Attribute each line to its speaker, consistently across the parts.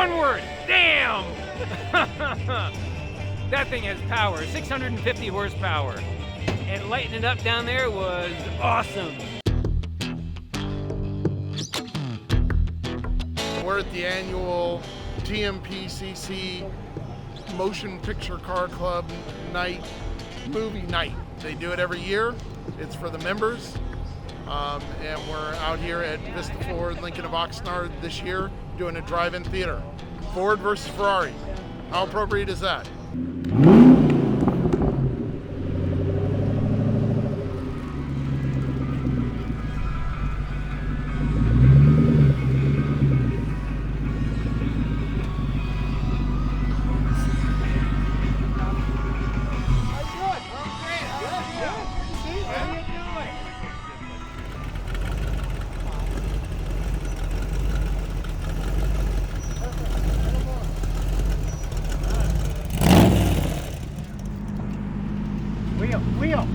Speaker 1: One word, damn! That thing has power, 650 horsepower. And lighting it up down there was awesome.
Speaker 2: We're at the annual TMPCC Motion Picture Car Club movie night. They do it every year. It's for the members. And we're out here at Vista Ford, Lincoln of Oxnard this year doing a drive-in theater. Ford versus Ferrari. How appropriate is that?
Speaker 3: Wheel.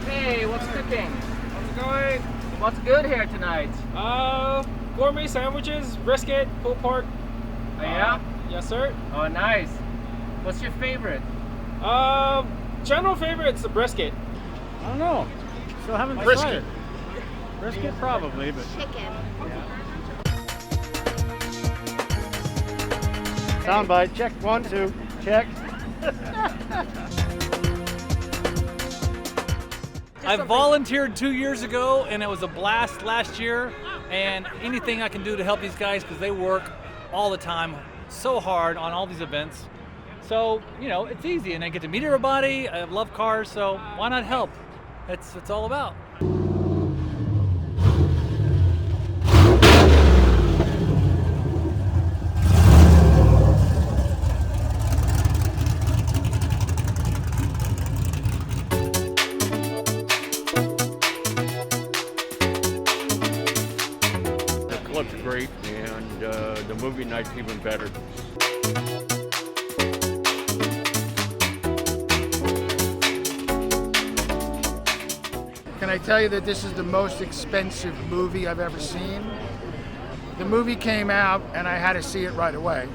Speaker 4: Hey, what's cooking?
Speaker 1: How's it going?
Speaker 4: What's good here tonight?
Speaker 1: Gourmet sandwiches, brisket, pulled pork.
Speaker 4: Oh yeah?
Speaker 1: Yes, sir.
Speaker 4: Oh nice. What's your favorite?
Speaker 1: General favorite's the brisket.
Speaker 3: I don't know. Still haven't
Speaker 2: Brisket.
Speaker 3: decided. Brisket probably, but
Speaker 5: Chicken.
Speaker 3: soundbite. Check 1, 2. Check.
Speaker 6: I volunteered 2 years ago, and it was a blast last year. And anything I can do to help these guys, because they work all the time so hard on all these events. So, you know, it's easy, and I get to meet everybody. I love cars, so why not help? That's what it's all about.
Speaker 7: The club's great, and the movie night's even better.
Speaker 8: Can I tell you that this is the most expensive movie I've ever seen? The movie came out and I had to see it right away.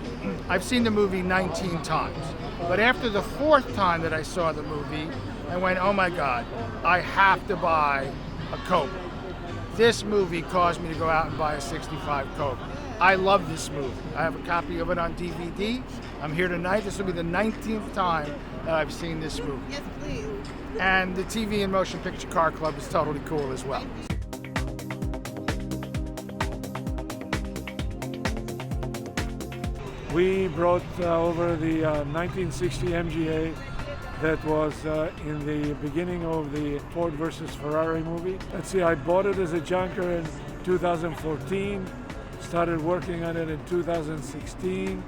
Speaker 8: I've seen the movie 19 times, but after the 4th time that I saw the movie, I went, oh my God, I have to buy a Coke. This movie caused me to go out and buy a 65 Coke. I love this movie. I have a copy of it on DVD. I'm here tonight. This will be the 19th time that I've seen this movie.
Speaker 5: Yes, please.
Speaker 8: And the TV and Motion Picture Car Club is totally cool as well.
Speaker 9: We brought over the 1960 MGA that was in the beginning of the Ford versus Ferrari movie. Let's see, I bought it as a junker in 2014, started working on it in 2016,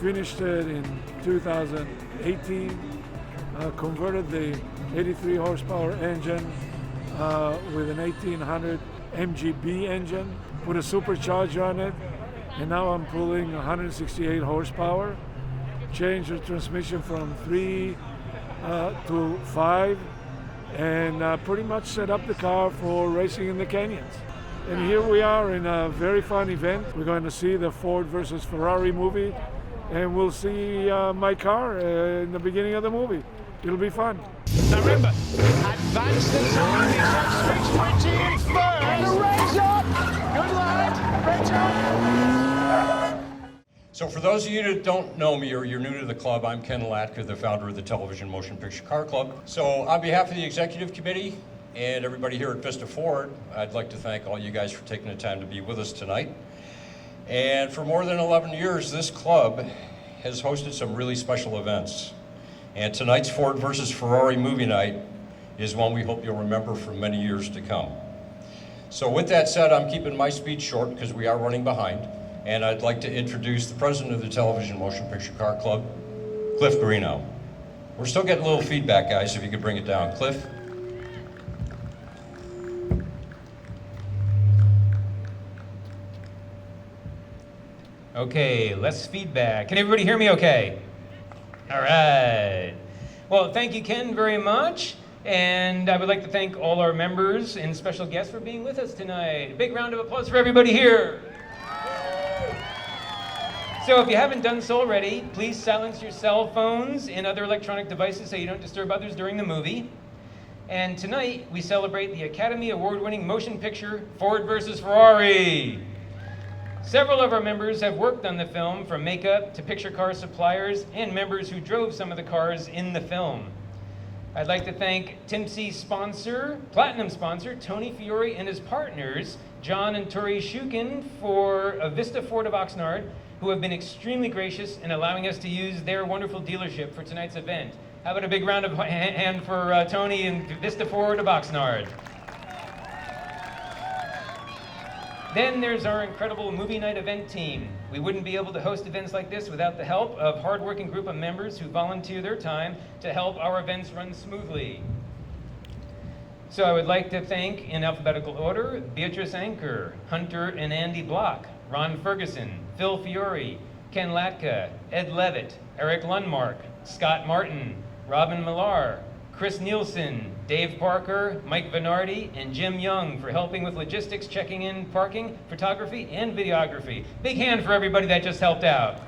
Speaker 9: finished it in 2018, converted the 83 horsepower engine with an 1800 MGB engine, put a supercharger on it, and now I'm pulling 168 horsepower, changed the transmission from 3 to 5, and pretty much set up the car for racing in the canyons. And here we are in a very fun event. We're going to see the Ford versus Ferrari movie, and we'll see my car in the beginning of the movie. It'll be fun.
Speaker 10: Now remember, advance the time, it's on switch 20 first. And the race up. Good lad, race up.
Speaker 11: So for those of you that don't know me or you're new to the club, I'm Ken Latka, the founder of the Television Motion Picture Car Club. So on behalf of the executive committee and everybody here at Vista Ford, I'd like to thank all you guys for taking the time to be with us tonight. And for more than 11 years, this club has hosted some really special events. And tonight's Ford versus Ferrari movie night is one we hope you'll remember for many years to come. So with that said, I'm keeping my speech short because we are running behind. And I'd like to introduce the president of the Television Motion Picture Car Club, Cliff Greeno. We're still getting a little feedback, guys, if you could bring it down. Cliff?
Speaker 5: Okay, less feedback. Can everybody hear me okay? All right. Well, thank you, Ken, very much. And I would like to thank all our members and special guests for being with us tonight. A big round of applause for everybody here. So if you haven't done so already, please silence your cell phones and other electronic devices so you don't disturb others during the movie. And tonight, we celebrate the Academy Award-winning motion picture, Ford vs. Ferrari. Several of our members have worked on the film, from makeup to picture car suppliers and members who drove some of the cars in the film. I'd like to thank TMPCC sponsor, platinum sponsor, Tony Fiore and his partners, John and Tori Shukin for Vista Ford of Oxnard, who have been extremely gracious in allowing us to use their wonderful dealership for tonight's event. How about a big round of hand for Tony and Vista Ford of Oxnard. Then there's our incredible movie night event team. We wouldn't be able to host events like this without the help of a hardworking group of members who volunteer their time to help our events run smoothly. So I would like to thank, in alphabetical order, Beatrice Anker, Hunter and Andy Block, Ron Ferguson, Phil Fiore, Ken Latka, Ed Levitt, Eric Lundmark, Scott Martin, Robin Millar, Chris Nielsen, Dave Parker, Mike Venardi, and Jim Young for helping with logistics, checking in, parking, photography, and videography. Big hand for everybody that just helped out.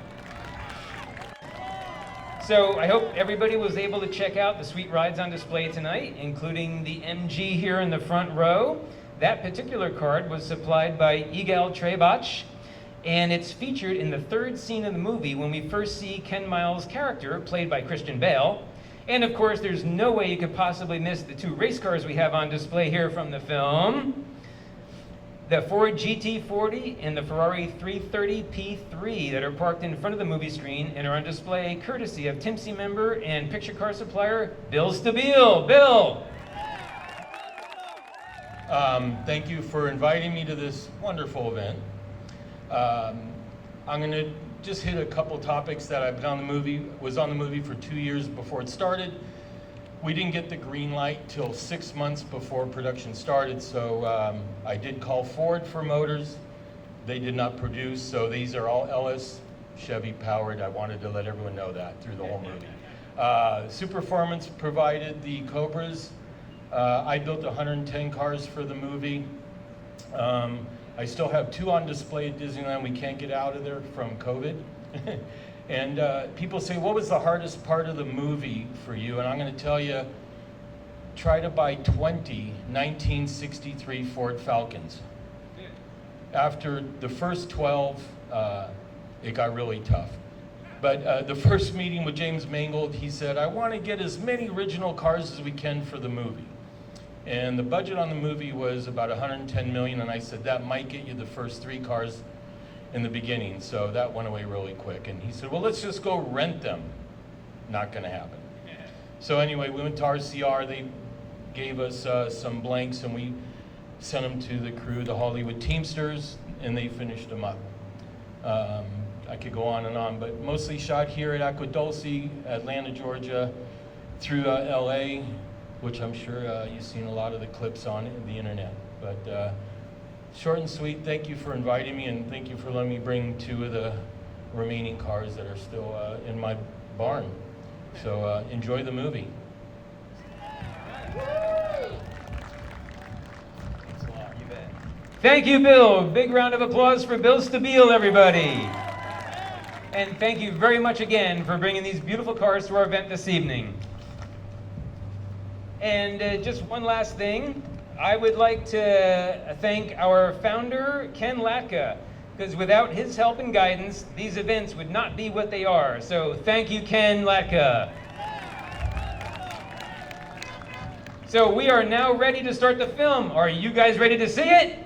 Speaker 5: So I hope everybody was able to check out the sweet rides on display tonight, including the MG here in the front row. That particular card was supplied by Igal Trebach, and it's featured in the third scene of the movie when we first see Ken Miles' character, played by Christian Bale. And of course, there's no way you could possibly miss the two race cars we have on display here from the film. The Ford GT40 and the Ferrari 330 P3 that are parked in front of the movie screen and are on display courtesy of TMPCC member and picture car supplier, Bill Stabile. Bill!
Speaker 7: Thank you for inviting me to this wonderful event. I'm going to just hit a couple topics that I've been on the movie, was on the movie for 2 years before it started. We didn't get the green light till 6 months before production started, so I did call Ford for motors. They did not produce, so these are all Ellis Chevy powered. I wanted to let everyone know that through the whole movie. Superformance provided the Cobras. I built 110 cars for the movie. I still have 2 on display at Disneyland. We can't get out of there from COVID. And people say, what was the hardest part of the movie for you? And I'm going to tell you, try to buy 20 1963 Ford Falcons. After the first 12, it got really tough. But the first meeting with James Mangold, he said, I want to get as many original cars as we can for the movie. And the budget on the movie was about $110 million, and I said, that might get you the first 3 cars in the beginning, so that went away really quick. And he said, well, let's just go rent them. Not gonna happen. So anyway, we went to RCR, they gave us some blanks, and we sent them to the crew, the Hollywood Teamsters, and they finished them up. I could go on, but mostly shot here at Aqua Dulce, Atlanta, Georgia, through LA, which I'm sure you've seen a lot of the clips on the internet. But short and sweet, thank you for inviting me, and thank you for letting me bring 2 of the remaining cars that are still in my barn. So enjoy the movie.
Speaker 5: Thank you, Bill. Big round of applause for Bill Stabile, everybody. And thank you very much again for bringing these beautiful cars to our event this evening. And just one last thing, I would like to thank our founder, Ken Latka, because without his help and guidance, these events would not be what they are. So thank you, Ken Latka. So we are now ready to start the film. Are you guys ready to see it?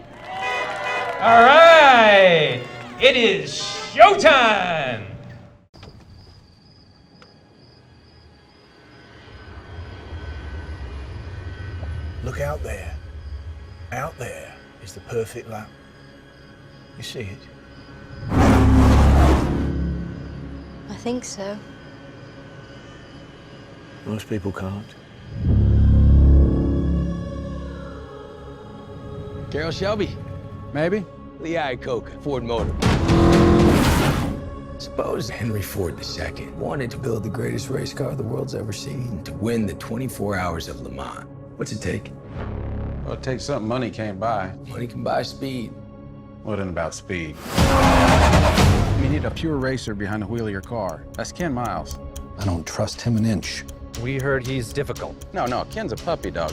Speaker 5: All right, it is showtime.
Speaker 12: Look out there. Out there is the perfect lap. You see it?
Speaker 13: I think so.
Speaker 12: Most people can't.
Speaker 14: Carol Shelby.
Speaker 3: Maybe.
Speaker 14: Lee Iacocca, Ford Motor.
Speaker 12: Suppose Henry Ford II wanted to build the greatest race car the world's ever seen to win the 24 hours of Le Mans. What's it take?
Speaker 14: Well, it takes something money can't buy.
Speaker 12: Money can buy speed.
Speaker 14: What isn't about speed? You need a pure racer behind the wheel of your car. That's Ken Miles.
Speaker 15: I don't trust him an inch.
Speaker 16: We heard he's difficult.
Speaker 14: No, Ken's a puppy dog.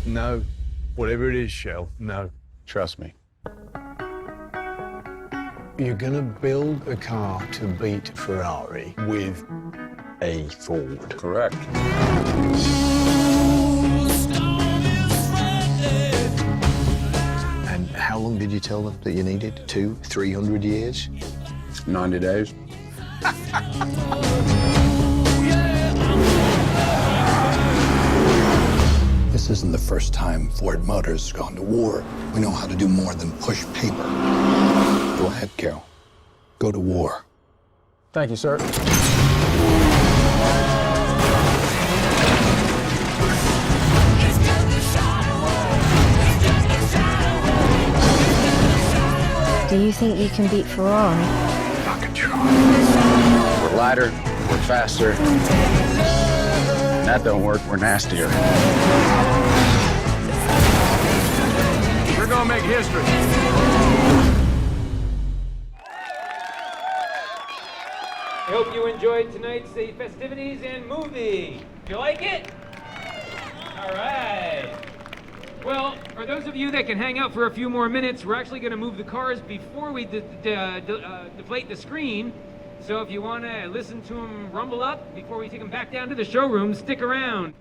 Speaker 15: No. Whatever it is, Shell, no.
Speaker 14: Trust me.
Speaker 15: You're gonna build a car to beat Ferrari with a Ford.
Speaker 14: Correct.
Speaker 15: And how long did you tell them that you needed? 200, 300 years?
Speaker 14: 90 days.
Speaker 15: This isn't the first time Ford Motors has gone to war. We know how to do more than push paper. Go ahead, Carol. Go to war.
Speaker 14: Thank you, sir.
Speaker 13: Do you think you can beat Ferrari?
Speaker 15: I can try.
Speaker 14: We're lighter, we're faster. That don't work, we're nastier. We're gonna make history.
Speaker 5: I hope you enjoyed tonight's festivities and movie. Do you like it? All right. Well, for those of you that can hang out for a few more minutes, we're actually going to move the cars before we deflate the screen. So if you want to listen to them rumble up before we take them back down to the showroom, stick around.